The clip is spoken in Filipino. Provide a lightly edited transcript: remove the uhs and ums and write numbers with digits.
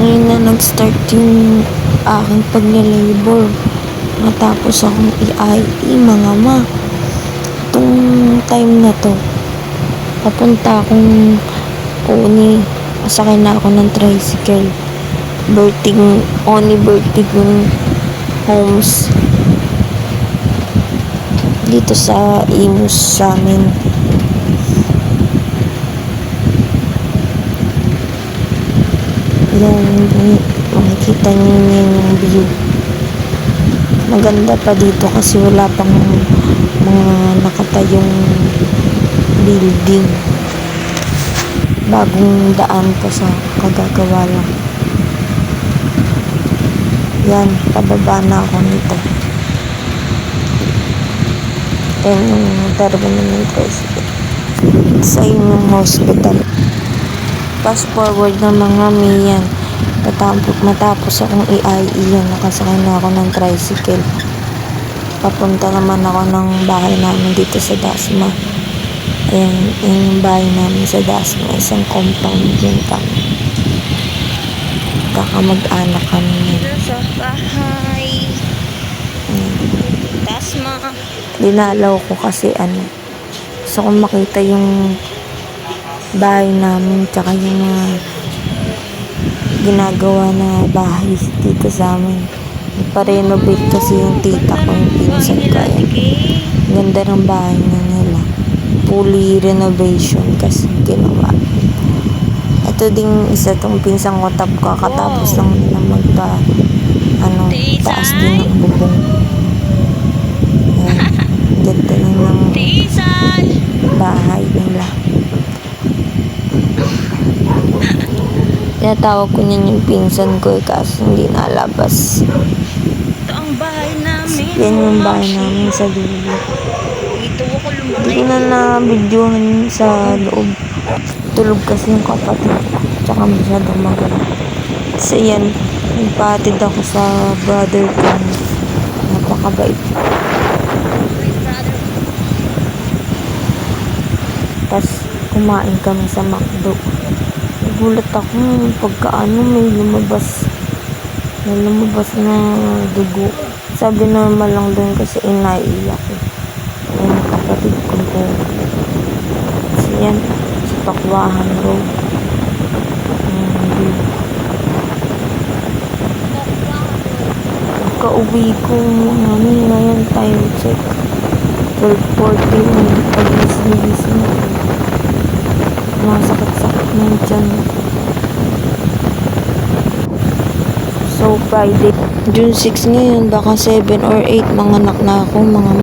Ngayon na nag-start yung aking pagla-labor. Matapos akong i-IE mga ma. Itong time na to, papunta akong uni. Masakay na ako ng tricycle. Only birthday yung homes dito sa Imus sa amin. Yan, makikita niyo yung view. Maganda pa dito kasi wala pang mga nakatayong building. Bagong daan pa sa kagagawa lang. Yan, pababa na ako nito. Yan yung terminal ng tricycle. Sa yung hospital. Fast forward na mga miyan. Matapos akong i-IE yan, nakasakay na ako ng tricycle. Papunta naman ako ng bahay namin dito sa Dasma. Ayan, yung bahay namin sa Dasma. Isang compound yun kami. Kakamag-anak kami yun. Sa bahay. Dasma. Dinalaw ko kasi gusto kong makita yung bahay namin tsaka yung mga ginagawa na bahay dito sa amin. Nagpa-renovate kasi yung tita ko, yung pinsan ko. Ganda ng bahay na nila. Fully renovation kasi ginawa. Ito ding isa tong pinsan ko, kakatapos lang nila taas din ng bubong. Ayan. Ganda na ng bahay nila. Tinatawag ko niyan yung pinsan ko kasi hindi nalabas. Ito ang bahay namin. Yan yung bahay namin sa dulo. Dito ako lumaki. Hindi ko na na-videohan sa loob. Tulog kasi yung kapatid ko. Tsaka masyadong magaling. Kasi yan, nagpatid ako sa brother ko. Napakabait. Tapos kumain kami sa McDo. Nagulat ako may lumabas na dugo. Sabi normal lang doon kasi inaiyak eh. Ayun, kapatid ko po. Kasi yan, sa Pakwahan Road. Pagka-uwi ko, ngayon time check. 12:40 pag-gising. Masakit-sakit na yung tiyan. So, Friday, June 6 ngayon, baka 7 or 8 manganak na ako, mga